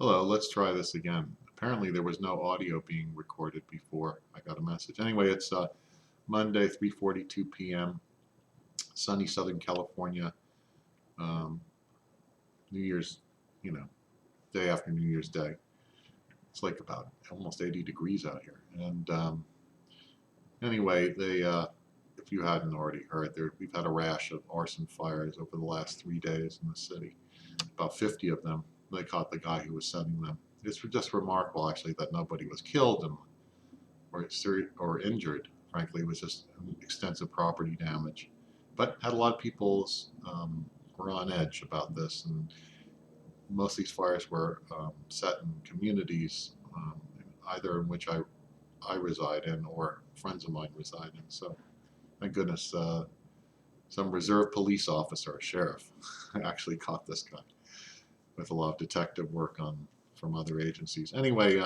Hello, let's try this again. Apparently there was no audio being recorded before I got a message. Anyway, it's Monday, 3:42 p.m., sunny Southern California, um, New Year's, you know, day after New Year's Day. It's like about almost 80 degrees out here. And anyway, if you hadn't already heard, we've had a rash of arson fires over the last 3 days in the city. About 50 of them. They caught the guy who was setting them. It's just remarkable, actually, that nobody was killed or injured. Frankly, it was just extensive property damage. But had a lot of people were on edge about this, and most of these fires were set in communities, either in which I reside in or friends of mine reside in. So, thank goodness, some reserve police officer, a sheriff, actually caught this guy with a lot of detective work from other agencies. Anyway,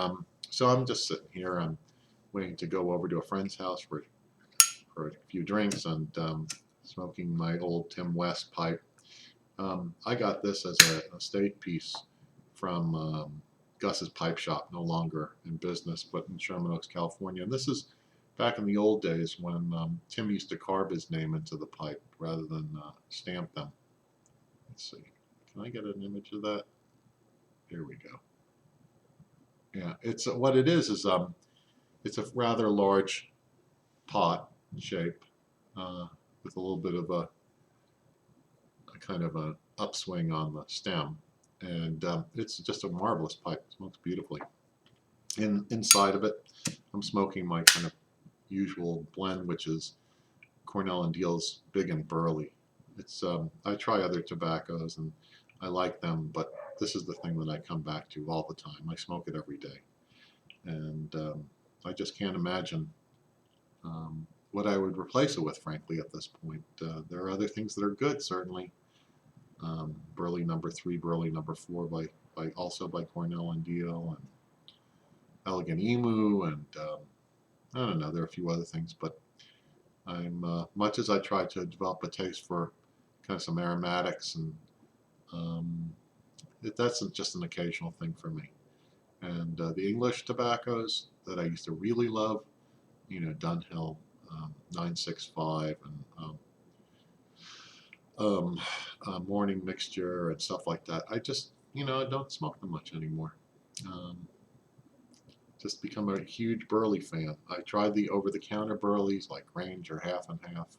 so I'm just sitting here. I'm waiting to go over to a friend's house for a few drinks and smoking my old Tim West pipe. I got this as a estate piece from Gus's Pipe Shop, no longer in business, but in Sherman Oaks, California. And this is back in the old days when Tim used to carve his name into the pipe rather than stamp them. Let's see. Can I get an image of that? Here we go. Yeah, it's what it is it's a rather large pot shape with a little bit of a kind of an upswing on the stem, and it's just a marvelous pipe. It smokes beautifully. Inside of it, I'm smoking my kind of usual blend, which is Cornell and Deal's Big and Burley. It's I try other tobaccos and I like them, but this is the thing that I come back to all the time. I smoke it every day, and I just can't imagine what I would replace it with, frankly, at this point. There are other things that are good, certainly. Burley Number 3, Burley Number 4 also by Cornell and Deal, and Elegant Emu, and I don't know, there are a few other things, but I'm much as I try to develop a taste for kind of some aromatics, and that's just an occasional thing for me. And the English tobaccos that I used to really love, Dunhill, 965, and morning mixture and stuff like that. I just, I don't smoke them much anymore. Just become a huge Burley fan. I tried the over-the-counter Burleys like Ranger half and half,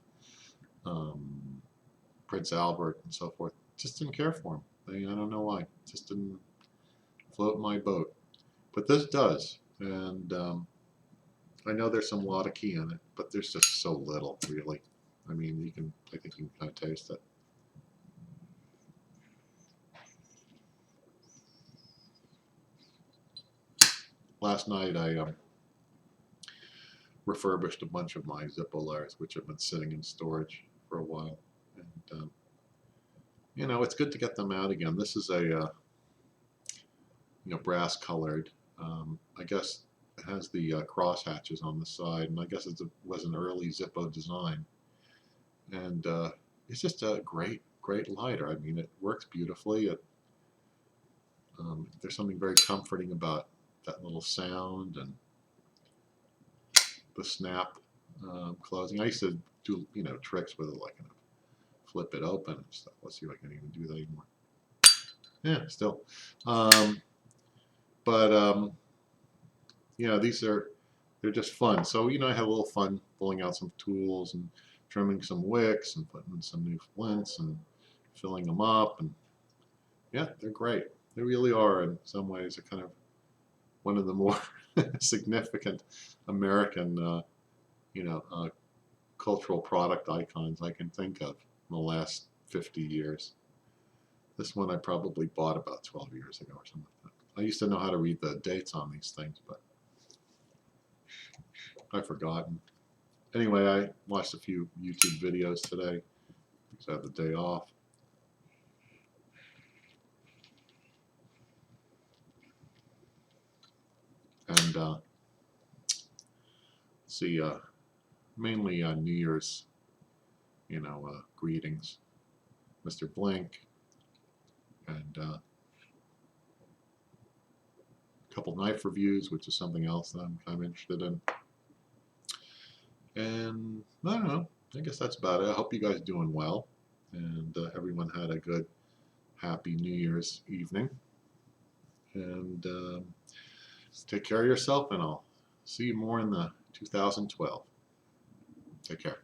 Prince Albert, and so forth. Just didn't care for them. I don't know why. Just didn't float my boat. But this does, and I know there's some lot of key in it, but there's just so little, really. I mean, I think you can kind of taste it. Last night I refurbished a bunch of my Zippo lighters, which have been sitting in storage for a while, and it's good to get them out again. This is a brass colored. I guess it has the cross hatches on the side, and I guess it was an early Zippo design, and it's just a great lighter. I mean, it works beautifully. There's something very comforting about that little sound and the snap closing. I used to do tricks with it, like flip it open and stuff. Let's see if I can even do that anymore. Yeah, still. But they're just fun. So I had a little fun pulling out some tools and trimming some wicks and putting in some new flints and filling them up, and yeah, they're great. They really are, in some ways, a kind of one of the more significant American, cultural product icons I can think of in the last 50 years. This one I probably bought about 12 years ago or something like that. I used to know how to read the dates on these things, but I've forgotten. Anyway, I watched a few YouTube videos today because I had the day off. And see, mainly New Year's, greetings, Mr. Blink, and couple knife reviews, which is something else that I'm kind of interested in. And I don't know. I guess that's about it. I hope you guys are doing well, and everyone had a good, happy New Year's evening. And take care of yourself, and I'll see you more in the 2012. Take care.